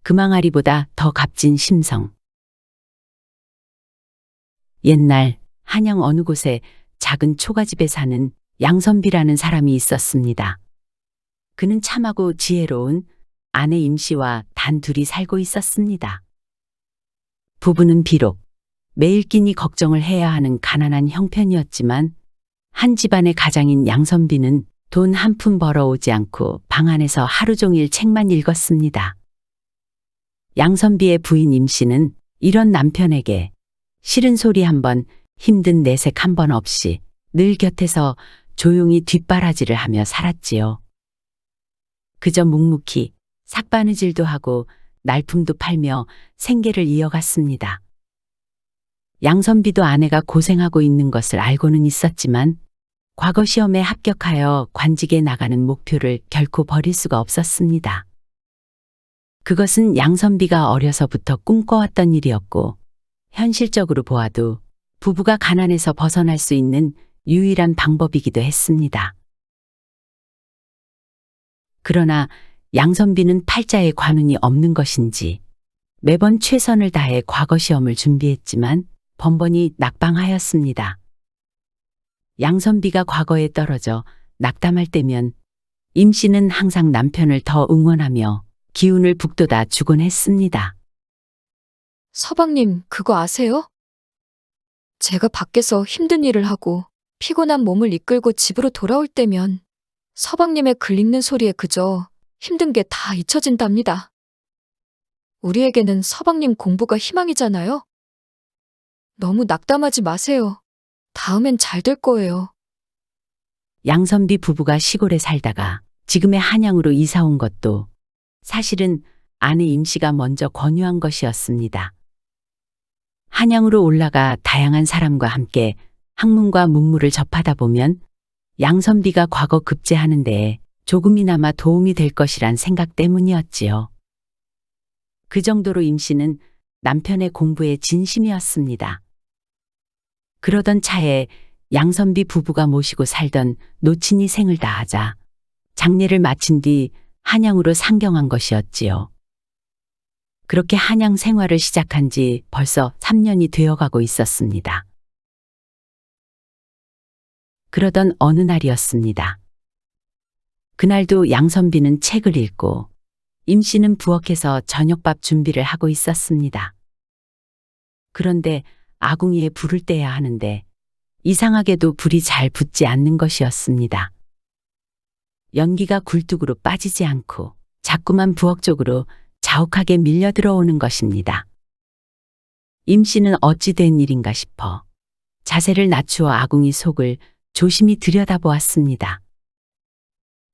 금항아리보다 더 값진 심성. 옛날 한양 어느 곳에 작은 초가집에 사는 양선비라는 사람이 있었습니다. 그는 참하고 지혜로운 아내 임씨와 단 둘이 살고 있었습니다. 부부는 비록 매일 끼니 걱정을 해야 하는 가난한 형편이었지만 한 집안의 가장인 양선비는 돈 한 푼 벌어오지 않고 방 안에서 하루 종일 책만 읽었습니다. 양선비의 부인 임씨는 이런 남편에게 싫은 소리 한 번, 힘든 내색 한 번 없이 늘 곁에서 조용히 뒷바라지를 하며 살았지요. 그저 묵묵히 삭바느질도 하고 날품도 팔며 생계를 이어갔습니다. 양선비도 아내가 고생하고 있는 것을 알고는 있었지만 과거 시험에 합격하여 관직에 나가는 목표를 결코 버릴 수가 없었습니다. 그것은 양선비가 어려서부터 꿈꿔왔던 일이었고 현실적으로 보아도 부부가 가난에서 벗어날 수 있는 유일한 방법이기도 했습니다. 그러나 양선비는 팔자에 관운이 없는 것인지 매번 최선을 다해 과거 시험을 준비했지만 번번이 낙방하였습니다. 양선비가 과거에 떨어져 낙담할 때면 임씨는 항상 남편을 더 응원하며 기운을 북돋아 주곤 했습니다. 서방님, 그거 아세요? 제가 밖에서 힘든 일을 하고 피곤한 몸을 이끌고 집으로 돌아올 때면 서방님의 글 읽는 소리에 그저 힘든 게 다 잊혀진답니다. 우리에게는 서방님 공부가 희망이잖아요. 너무 낙담하지 마세요. 다음엔 잘 될 거예요. 양선비 부부가 시골에 살다가 지금의 한양으로 이사 온 것도 사실은 아내 임씨가 먼저 권유한 것이었습니다. 한양으로 올라가 다양한 사람과 함께 학문과 문물을 접하다 보면 양선비가 과거 급제하는 데에 조금이나마 도움이 될 것이란 생각 때문이었지요. 그 정도로 임씨는 남편의 공부에 진심이었습니다. 그러던 차에 양선비 부부가 모시고 살던 노친이 생을 다하자 장례를 마친 뒤 한양으로 상경한 것이었지요. 그렇게 한양 생활을 시작한 지 벌써 3년이 되어가고 있었습니다. 그러던 어느 날이었습니다. 그날도 양선비는 책을 읽고 임씨는 부엌에서 저녁밥 준비를 하고 있었습니다. 그런데 아궁이에 불을 떼야 하는데 이상하게도 불이 잘 붙지 않는 것이었습니다. 연기가 굴뚝으로 빠지지 않고 자꾸만 부엌 쪽으로 자욱하게 밀려 들어오는 것입니다. 임씨는 어찌 된 일인가 싶어 자세를 낮추어 아궁이 속을 조심히 들여다보았습니다.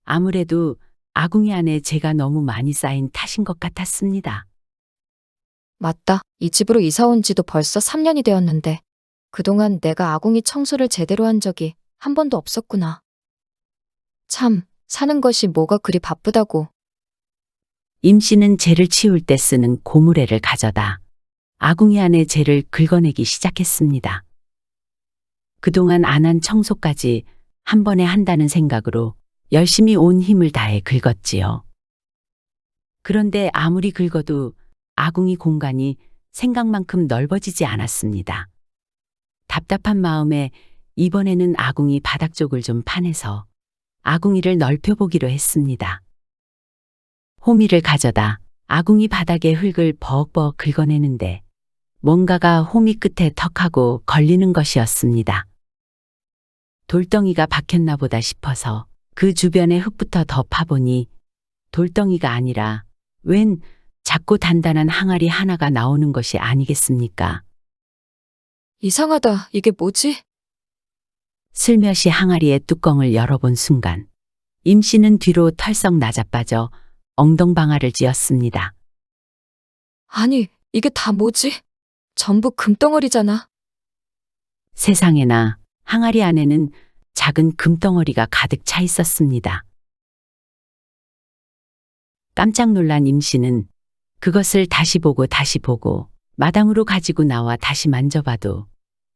아무래도 아궁이 안에 재가 너무 많이 쌓인 탓인 것 같았습니다. 맞다. 이 집으로 이사 온 지도 벌써 3년이 되었는데 그동안 내가 아궁이 청소를 제대로 한 적이 한 번도 없었구나. 참, 사는 것이 뭐가 그리 바쁘다고. 임씨는 재를 치울 때 쓰는 고무래를 가져다 아궁이 안에 재를 긁어내기 시작했습니다. 그동안 안 한 청소까지 한 번에 한다는 생각으로 열심히 온 힘을 다해 긁었지요. 그런데 아무리 긁어도 아궁이 공간이 생각만큼 넓어지지 않았습니다. 답답한 마음에 이번에는 아궁이 바닥 쪽을 좀 파내서 아궁이를 넓혀보기로 했습니다. 호미를 가져다 아궁이 바닥에 흙을 버럭버럭 긁어내는데 뭔가가 호미 끝에 턱하고 걸리는 것이었습니다. 돌덩이가 박혔나 보다 싶어서 그 주변에 흙부터 더 파보니 돌덩이가 아니라 웬 작고 단단한 항아리 하나가 나오는 것이 아니겠습니까? 이상하다. 이게 뭐지? 슬며시 항아리의 뚜껑을 열어본 순간 임씨는 뒤로 털썩 낮아빠져 엉덩방아를 찧었습니다. 아니, 이게 다 뭐지? 전부 금덩어리잖아. 세상에나 항아리 안에는 작은 금덩어리가 가득 차 있었습니다. 깜짝 놀란 임씨는 그것을 다시 보고 마당으로 가지고 나와 다시 만져봐도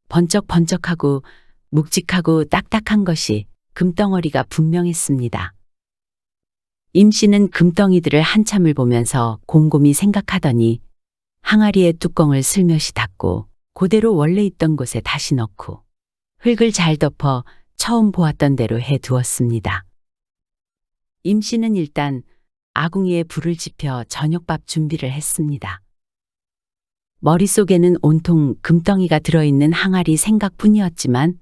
번쩍번쩍하고 묵직하고 딱딱한 것이 금덩어리가 분명했습니다. 임 씨는 금덩이들을 한참을 보면서 곰곰이 생각하더니 항아리의 뚜껑을 슬며시 닫고 그대로 원래 있던 곳에 다시 넣고 흙을 잘 덮어 처음 보았던 대로 해 두었습니다. 임 씨는 일단 아궁이에 불을 지펴 저녁밥 준비를 했습니다. 머릿속에는 온통 금덩이가 들어있는 항아리 생각뿐이었지만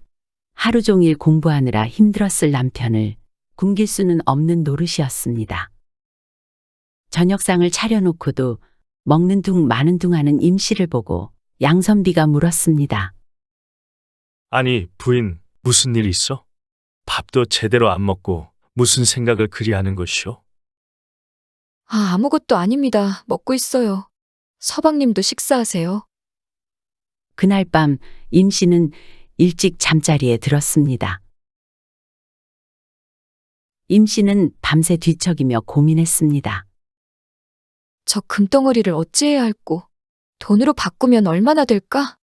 하루 종일 공부하느라 힘들었을 남편을 굶길 수는 없는 노릇이었습니다. 저녁상을 차려놓고도 먹는 둥 마는 둥 하는 임 씨를 보고 양선비가 물었습니다. 아니, 부인, 무슨 일 있어? 밥도 제대로 안 먹고 무슨 생각을 그리 하는 것이오? 아, 아무것도 아닙니다. 먹고 있어요. 서방님도 식사하세요. 그날 밤 임 씨는 일찍 잠자리에 들었습니다. 임 씨는 밤새 뒤척이며 고민했습니다. 저 금덩어리를 어찌해야 할꼬? 돈으로 바꾸면 얼마나 될까?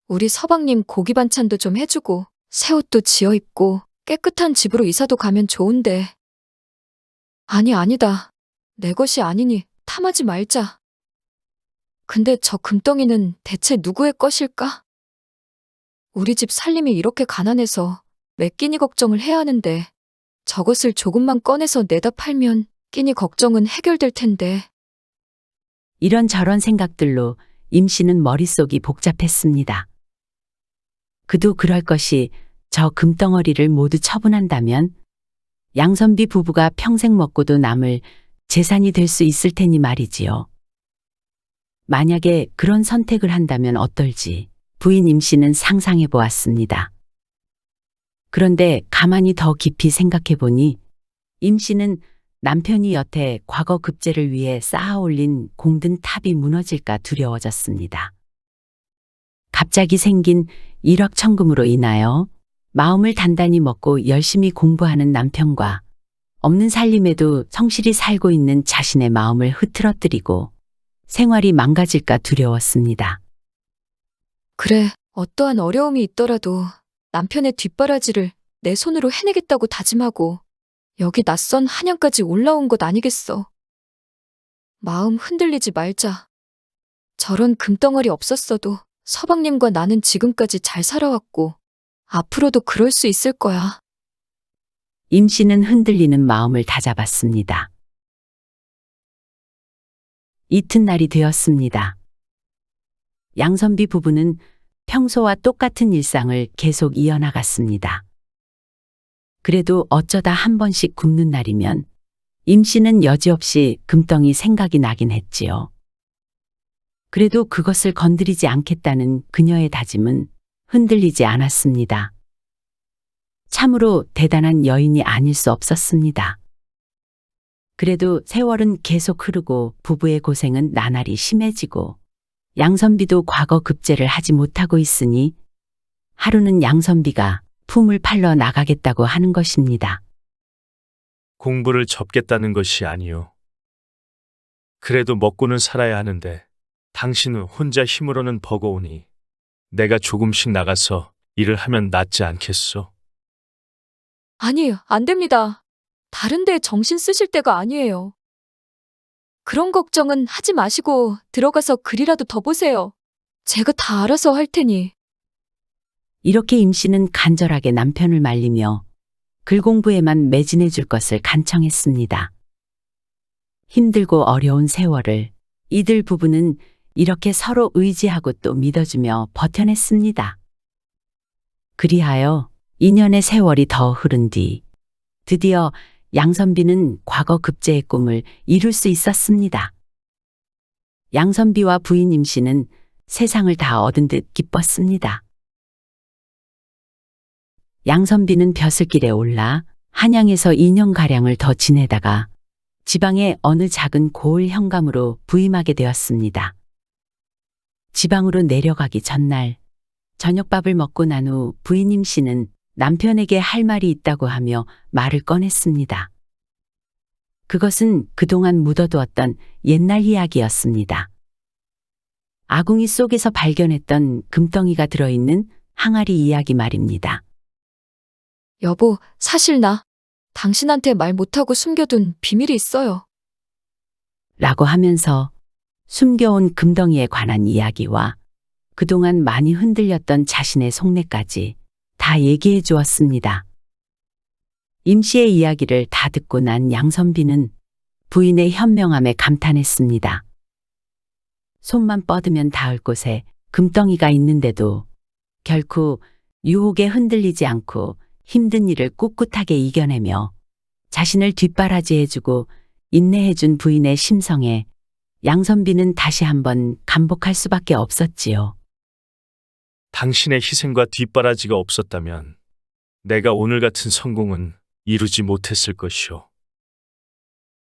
우리 서방님 고기 반찬도 좀 해주고 새 옷도 지어 입고 깨끗한 집으로 이사도 가면 좋은데. 아니, 아니다. 내 것이 아니니 탐하지 말자. 근데 저 금덩이는 대체 누구의 것일까? 우리 집 살림이 이렇게 가난해서 매 끼니 걱정을 해야 하는데 저것을 조금만 꺼내서 내다 팔면 끼니 걱정은 해결될 텐데. 이런저런 생각들로 임 씨는 머릿속이 복잡했습니다. 그도 그럴 것이 저 금덩어리를 모두 처분한다면 양선비 부부가 평생 먹고도 남을 재산이 될 수 있을 테니 말이지요. 만약에 그런 선택을 한다면 어떨지 부인 임 씨는 상상해 보았습니다. 그런데 가만히 더 깊이 생각해 보니 임 씨는 남편이 여태 과거 급제를 위해 쌓아 올린 공든 탑이 무너질까 두려워졌습니다. 갑자기 생긴 일확천금으로 인하여 마음을 단단히 먹고 열심히 공부하는 남편과 없는 살림에도 성실히 살고 있는 자신의 마음을 흐트러뜨리고 생활이 망가질까 두려웠습니다. 그래, 어떠한 어려움이 있더라도 남편의 뒷바라지를 내 손으로 해내겠다고 다짐하고 여기 낯선 한양까지 올라온 것 아니겠어. 마음 흔들리지 말자. 저런 금덩어리 없었어도 서방님과 나는 지금까지 잘 살아왔고 앞으로도 그럴 수 있을 거야. 임 씨는 흔들리는 마음을 다잡았습니다. 이튿날이 되었습니다. 양선비 부부는 평소와 똑같은 일상을 계속 이어나갔습니다. 그래도 어쩌다 한 번씩 굶는 날이면 임 씨는 여지없이 금덩이 생각이 나긴 했지요. 그래도 그것을 건드리지 않겠다는 그녀의 다짐은 흔들리지 않았습니다. 참으로 대단한 여인이 아닐 수 없었습니다. 그래도 세월은 계속 흐르고 부부의 고생은 나날이 심해지고 양선비도 과거 급제를 하지 못하고 있으니 하루는 양선비가 품을 팔러 나가겠다고 하는 것입니다. 공부를 접겠다는 것이 아니오. 그래도 먹고는 살아야 하는데 당신은 혼자 힘으로는 버거우니 내가 조금씩 나가서 일을 하면 낫지 않겠소? 아니, 안 됩니다. 다른 데에 정신 쓰실 때가 아니에요. 그런 걱정은 하지 마시고 들어가서 글이라도 더 보세요. 제가 다 알아서 할 테니. 이렇게 임 씨는 간절하게 남편을 말리며 글 공부에만 매진해 줄 것을 간청했습니다. 힘들고 어려운 세월을 이들 부부는 이렇게 서로 의지하고 또 믿어주며 버텨냈습니다. 그리하여 2년의 세월이 더 흐른 뒤 드디어 양선비는 과거 급제의 꿈을 이룰 수 있었습니다. 양선비와 부인 임 씨는 세상을 다 얻은 듯 기뻤습니다. 양선비는 벼슬길에 올라 한양에서 2년가량을 더 지내다가 지방의 어느 작은 고을 현감으로 부임하게 되었습니다. 지방으로 내려가기 전날 저녁밥을 먹고 난 후 부인 임 씨는 남편에게 할 말이 있다고 하며 말을 꺼냈습니다. 그것은 그동안 묻어두었던 옛날 이야기였습니다. 아궁이 속에서 발견했던 금덩이가 들어있는 항아리 이야기 말입니다. 여보, 사실 나 당신한테 말 못하고 숨겨둔 비밀이 있어요. 라고 하면서 숨겨온 금덩이에 관한 이야기와 그동안 많이 흔들렸던 자신의 속내까지 다 얘기해 주었습니다. 임 씨의 이야기를 다 듣고 난 양선비는 부인의 현명함에 감탄했습니다. 손만 뻗으면 닿을 곳에 금덩이가 있는데도 결코 유혹에 흔들리지 않고 힘든 일을 꿋꿋하게 이겨내며 자신을 뒷바라지해주고 인내해준 부인의 심성에 양선비는 다시 한번 감복할 수밖에 없었지요. 당신의 희생과 뒷바라지가 없었다면 내가 오늘 같은 성공은 이루지 못했을 것이오.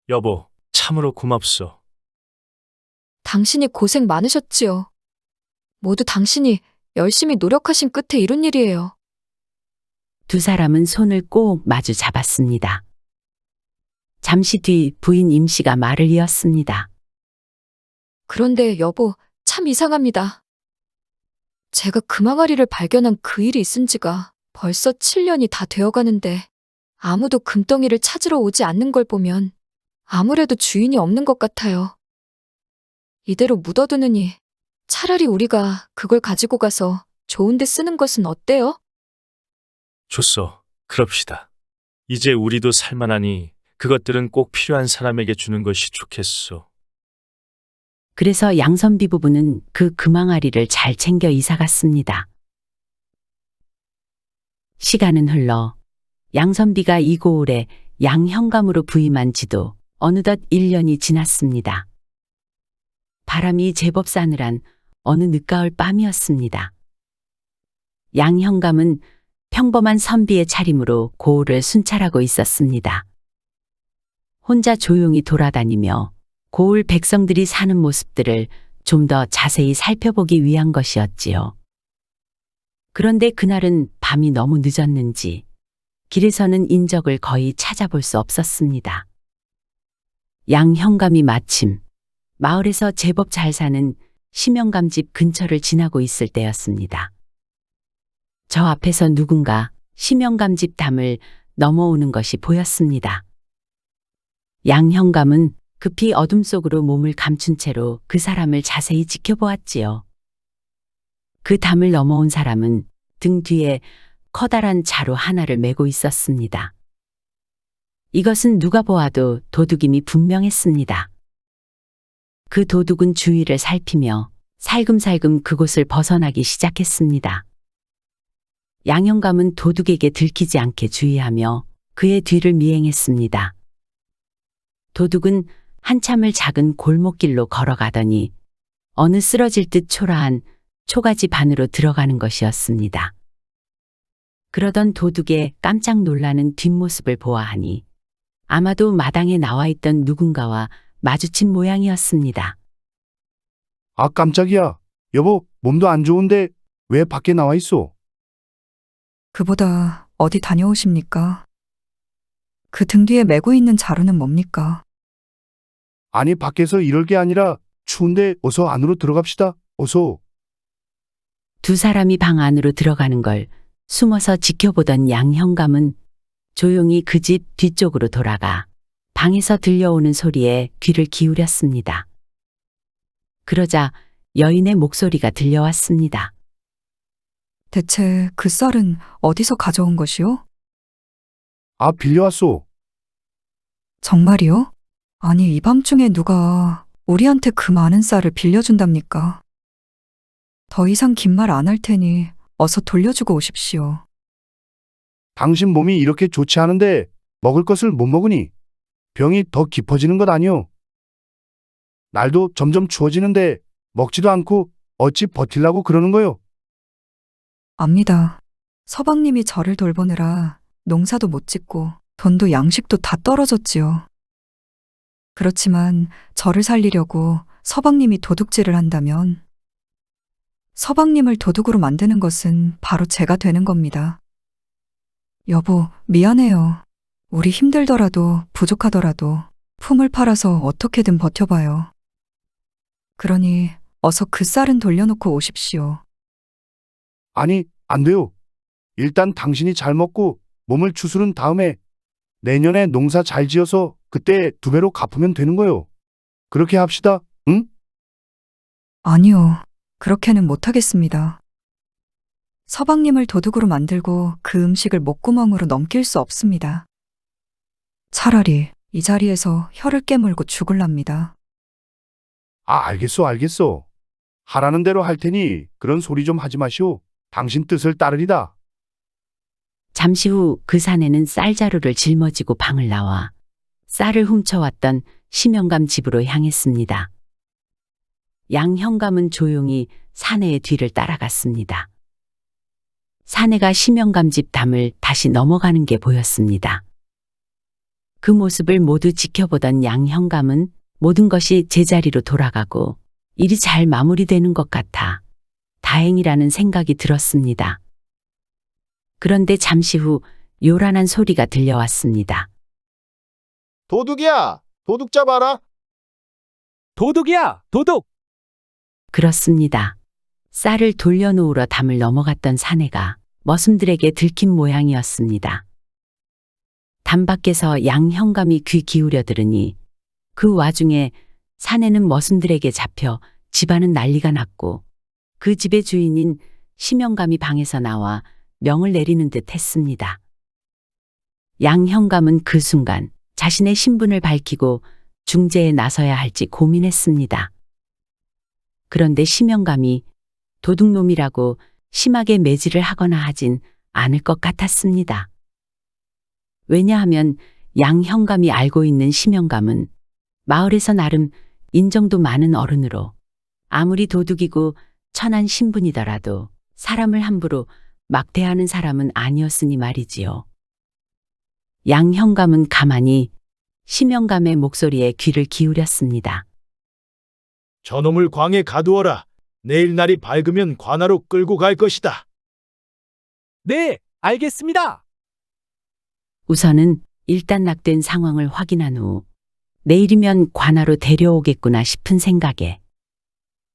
여보, 참으로 고맙소. 당신이 고생 많으셨지요. 모두 당신이 열심히 노력하신 끝에 이룬 일이에요. 두 사람은 손을 꼭 마주 잡았습니다. 잠시 뒤 부인 임 씨가 말을 이었습니다. 그런데 여보, 참 이상합니다. 제가 금항아리를 발견한 그 일이 있은 지가 벌써 7년이 다 되어가는데 아무도 금덩이를 찾으러 오지 않는 걸 보면 아무래도 주인이 없는 것 같아요. 이대로 묻어두느니 차라리 우리가 그걸 가지고 가서 좋은 데 쓰는 것은 어때요? 좋소. 그럽시다. 이제 우리도 살만하니 그것들은 꼭 필요한 사람에게 주는 것이 좋겠소. 그래서 양선비 부부는 그 금항아리를 잘 챙겨 이사 갔습니다. 시간은 흘러 양선비가 이 고을에 양현감으로 부임한 지도 어느덧 1년이 지났습니다. 바람이 제법 싸늘한 어느 늦가을 밤이었습니다. 양현감은 평범한 선비의 차림으로 고을을 순찰하고 있었습니다. 혼자 조용히 돌아다니며 고을 백성들이 사는 모습들을 좀 더 자세히 살펴보기 위한 것이었지요. 그런데 그날은 밤이 너무 늦었는지 길에서는 인적을 거의 찾아볼 수 없었습니다. 양현감이 마침 마을에서 제법 잘 사는 심영감 집 근처를 지나고 있을 때였습니다. 저 앞에서 누군가 심영감 집 담을 넘어오는 것이 보였습니다. 양현감은 급히 어둠 속으로 몸을 감춘 채로 그 사람을 자세히 지켜보았지요. 그 담을 넘어온 사람은 등 뒤에 커다란 자루 하나를 메고 있었습니다. 이것은 누가 보아도 도둑임이 분명했습니다. 그 도둑은 주위를 살피며 살금살금 그곳을 벗어나기 시작했습니다. 양현감은 도둑에게 들키지 않게 주의하며 그의 뒤를 미행했습니다. 도둑은 한참을 작은 골목길로 걸어가더니 어느 쓰러질 듯 초라한 초가집 안으로 들어가는 것이었습니다. 그러던 도둑의 깜짝 놀라는 뒷모습을 보아하니 아마도 마당에 나와 있던 누군가와 마주친 모양이었습니다. 아, 깜짝이야. 여보, 몸도 안 좋은데 왜 밖에 나와 있어? 그보다 어디 다녀오십니까? 그 등 뒤에 메고 있는 자루는 뭡니까? 아니, 밖에서 이럴 게 아니라 추운데 어서 안으로 들어갑시다. 어서. 두 사람이 방 안으로 들어가는 걸 숨어서 지켜보던 양현감은 조용히 그 집 뒤쪽으로 돌아가 방에서 들려오는 소리에 귀를 기울였습니다. 그러자 여인의 목소리가 들려왔습니다. 대체 그 쌀은 어디서 가져온 것이오? 아, 빌려왔소. 정말이요? 아니, 이 밤중에 누가 우리한테 그 많은 쌀을 빌려준답니까? 더 이상 긴 말 안 할 테니 어서 돌려주고 오십시오. 당신 몸이 이렇게 좋지 않은데 먹을 것을 못 먹으니 병이 더 깊어지는 것 아니오? 날도 점점 추워지는데 먹지도 않고 어찌 버틸라고 그러는 거요? 압니다. 서방님이 저를 돌보느라 농사도 못 짓고 돈도 양식도 다 떨어졌지요. 그렇지만 저를 살리려고 서방님이 도둑질을 한다면 서방님을 도둑으로 만드는 것은 바로 제가 되는 겁니다. 여보, 미안해요. 우리 힘들더라도 부족하더라도 품을 팔아서 어떻게든 버텨봐요. 그러니 어서 그 쌀은 돌려놓고 오십시오. 아니, 안 돼요. 일단 당신이 잘 먹고 몸을 추스른 다음에 내년에 농사 잘 지어서 그때 2배로 갚으면 되는 거요. 그렇게 합시다. 응? 아니요. 그렇게는 못하겠습니다. 서방님을 도둑으로 만들고 그 음식을 목구멍으로 넘길 수 없습니다. 차라리 이 자리에서 혀를 깨물고 죽을랍니다. 아, 알겠어. 하라는 대로 할 테니 그런 소리 좀 하지 마시오. 당신 뜻을 따르리다. 잠시 후 그 사내는 쌀자루를 짊어지고 방을 나와 쌀을 훔쳐왔던 심영감 집으로 향했습니다. 양형감은 조용히 사내의 뒤를 따라갔습니다. 사내가 심영감 집 담을 다시 넘어가는 게 보였습니다. 그 모습을 모두 지켜보던 양형감은 모든 것이 제자리로 돌아가고 일이 잘 마무리되는 것 같아 다행이라는 생각이 들었습니다. 그런데 잠시 후 요란한 소리가 들려왔습니다. 도둑이야! 도둑 잡아라! 도둑이야! 도둑! 그렇습니다. 쌀을 돌려놓으러 담을 넘어갔던 사내가 머슴들에게 들킨 모양이었습니다. 담 밖에서 양형감이 귀 기울여 들으니 그 와중에 사내는 머슴들에게 잡혀 집안은 난리가 났고 그 집의 주인인 심영감이 방에서 나와 명을 내리는 듯 했습니다. 양형감은 그 순간 자신의 신분을 밝히고 중재에 나서야 할지 고민했습니다. 그런데 심영감이 도둑놈이라고 심하게 매질을 하거나 하진 않을 것 같았습니다. 왜냐하면 양형감이 알고 있는 심영감은 마을에서 나름 인정도 많은 어른으로 아무리 도둑이고 천한 신분이더라도 사람을 함부로 막대하는 사람은 아니었으니 말이지요. 양형감은 가만히 심영감의 목소리에 귀를 기울였습니다. 저놈을 광에 가두어라. 내일 날이 밝으면 관하로 끌고 갈 것이다. 네, 알겠습니다. 우선은 일단락된 상황을 확인한 후 내일이면 관하로 데려오겠구나 싶은 생각에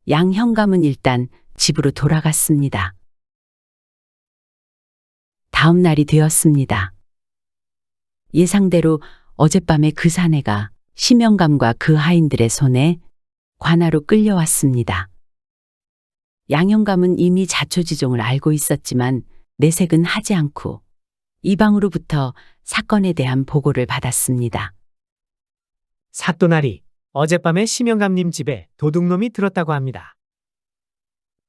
양형감은 일단 집으로 돌아갔습니다. 다음 날이 되었습니다. 예상대로 어젯밤에 그 사내가 심영감과 그 하인들의 손에 관하로 끌려왔습니다. 양형감은 이미 자초지종을 알고 있었지만 내색은 하지 않고 이방으로부터 사건에 대한 보고를 받았습니다. 사또나리, 어젯밤에 심영감님 집에 도둑놈이 들었다고 합니다.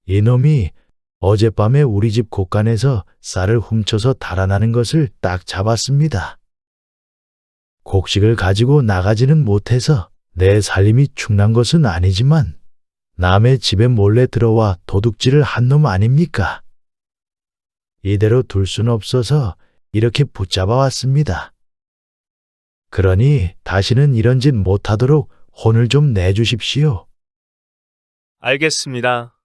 이놈이 어젯밤에 우리 집 곳간에서 쌀을 훔쳐서 달아나는 것을 딱 잡았습니다. 곡식을 가지고 나가지는 못해서 내 살림이 충난 것은 아니지만 남의 집에 몰래 들어와 도둑질을 한 놈 아닙니까? 이대로 둘 순 없어서 이렇게 붙잡아 왔습니다. 그러니 다시는 이런 짓 못하도록 혼을 좀 내주십시오. 알겠습니다.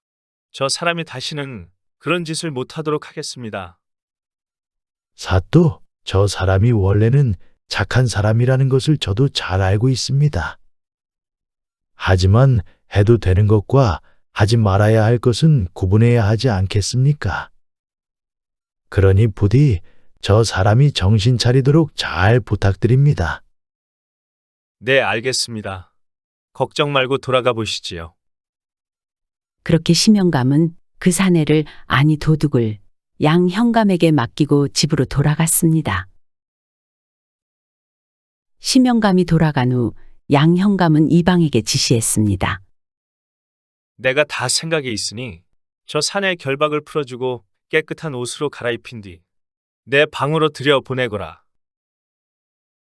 저 사람이 다시는 그런 짓을 못하도록 하겠습니다. 사또, 저 사람이 원래는 착한 사람이라는 것을 저도 잘 알고 있습니다. 하지만 해도 되는 것과 하지 말아야 할 것은 구분해야 하지 않겠습니까? 그러니 부디 저 사람이 정신 차리도록 잘 부탁드립니다. 네, 알겠습니다. 걱정 말고 돌아가 보시지요. 그렇게 심영감은 그 사내를 아니 도둑을 양형감에게 맡기고 집으로 돌아갔습니다. 심영감이 돌아간 후 양형감은 이방에게 지시했습니다. 내가 다 생각이 있으니 저 사내의 결박을 풀어주고 깨끗한 옷으로 갈아입힌 뒤 내 방으로 들여보내거라.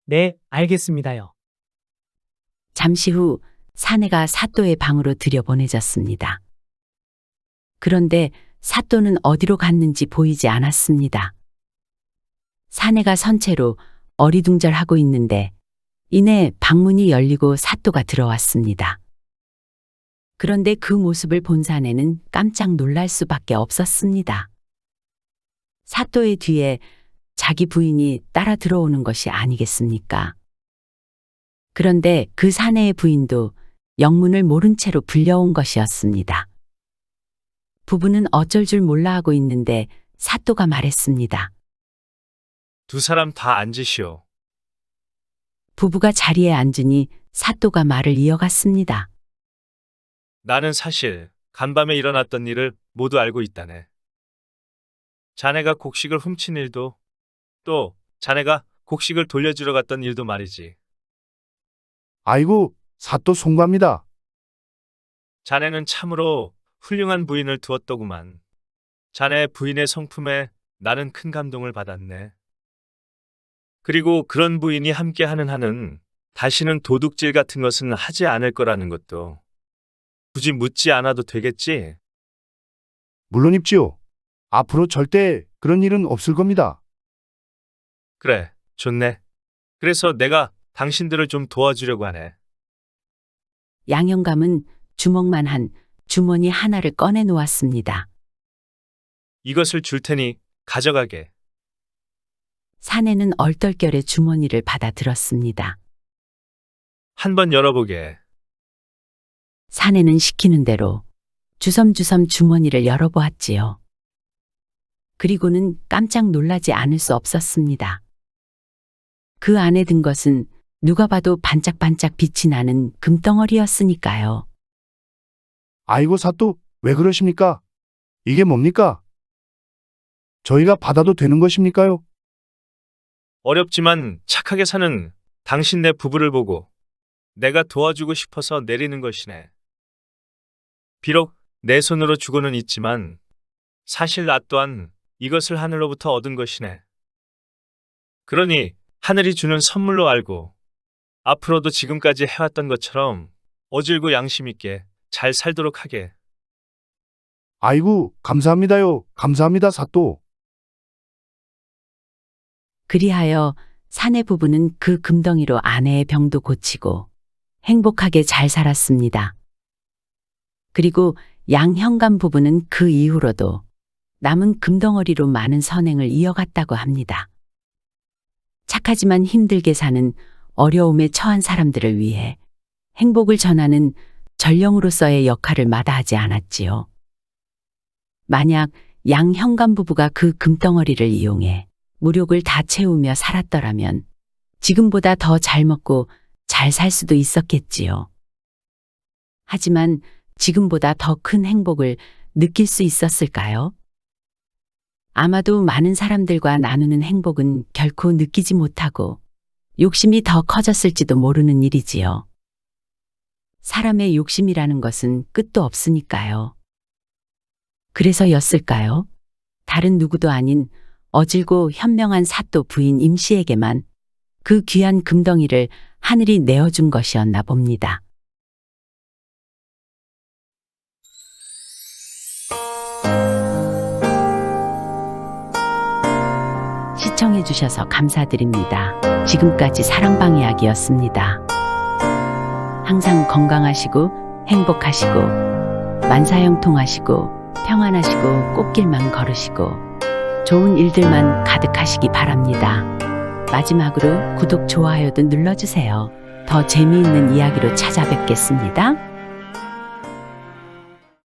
네, 알겠습니다요. 잠시 후 사내가 사또의 방으로 들여보내졌습니다. 그런데 사또는 어디로 갔는지 보이지 않았습니다. 사내가 선체로 어리둥절하고 있는데 이내 방문이 열리고 사또가 들어왔습니다. 그런데 그 모습을 본 사내는 깜짝 놀랄 수밖에 없었습니다. 사또의 뒤에 자기 부인이 따라 들어오는 것이 아니겠습니까? 그런데 그 사내의 부인도 영문을 모른 채로 불려온 것이었습니다. 부부는 어쩔 줄 몰라 하고 있는데 사또가 말했습니다. 두 사람 다 앉으시오. 부부가 자리에 앉으니 사또가 말을 이어갔습니다. 나는 사실 간밤에 일어났던 일을 모두 알고 있다네. 자네가 곡식을 훔친 일도, 또 자네가 곡식을 돌려주러 갔던 일도 말이지. 아이고, 사또 송구합니다. 자네는 참으로 훌륭한 부인을 두었더구만. 자네 부인의 성품에 나는 큰 감동을 받았네. 그리고 그런 부인이 함께하는 한은 다시는 도둑질 같은 것은 하지 않을 거라는 것도 굳이 묻지 않아도 되겠지? 물론입지요. 앞으로 절대 그런 일은 없을 겁니다. 그래, 좋네. 그래서 내가 당신들을 좀 도와주려고 하네. 양영감은 주먹만 한 주머니 하나를 꺼내 놓았습니다. 이것을 줄 테니 가져가게. 사내는 얼떨결에 주머니를 받아 들었습니다. 한번 열어보게. 사내는 시키는 대로 주섬주섬 주머니를 열어보았지요. 그리고는 깜짝 놀라지 않을 수 없었습니다. 그 안에 든 것은 누가 봐도 반짝반짝 빛이 나는 금덩어리였으니까요. 아이고, 사또, 왜 그러십니까? 이게 뭡니까? 저희가 받아도 되는 것입니까요? 어렵지만 착하게 사는 당신 내 부부를 보고 내가 도와주고 싶어서 내리는 것이네. 비록 내 손으로 주고는 있지만 사실 나 또한 이것을 하늘로부터 얻은 것이네. 그러니 하늘이 주는 선물로 알고 앞으로도 지금까지 해왔던 것처럼 어질고 양심 있게 잘 살도록 하게. 아이고, 감사합니다요. 감사합니다, 사또. 그리하여 사내 부부는 그 금덩이로 아내의 병도 고치고 행복하게 잘 살았습니다. 그리고 양현감 부부는 그 이후로도 남은 금덩어리로 많은 선행을 이어갔다고 합니다. 착하지만 힘들게 사는 어려움에 처한 사람들을 위해 행복을 전하는 전령으로서의 역할을 마다하지 않았지요. 만약 양현감 부부가 그 금덩어리를 이용해 무력을 다 채우며 살았더라면 지금보다 더 잘 먹고 잘 살 수도 있었겠지요. 하지만 지금보다 더 큰 행복을 느낄 수 있었을까요? 아마도 많은 사람들과 나누는 행복은 결코 느끼지 못하고 욕심이 더 커졌을지도 모르는 일이지요. 사람의 욕심이라는 것은 끝도 없으니까요. 그래서였을까요? 다른 누구도 아닌 어질고 현명한 사또 부인 임씨에게만 그 귀한 금덩이를 하늘이 내어준 것이었나 봅니다. 시청해주셔서 감사드립니다. 지금까지 사랑방 이야기였습니다. 항상 건강하시고 행복하시고 만사형통하시고 평안하시고 꽃길만 걸으시고 좋은 일들만 가득하시기 바랍니다. 마지막으로 구독, 좋아요도 눌러주세요. 더 재미있는 이야기로 찾아뵙겠습니다.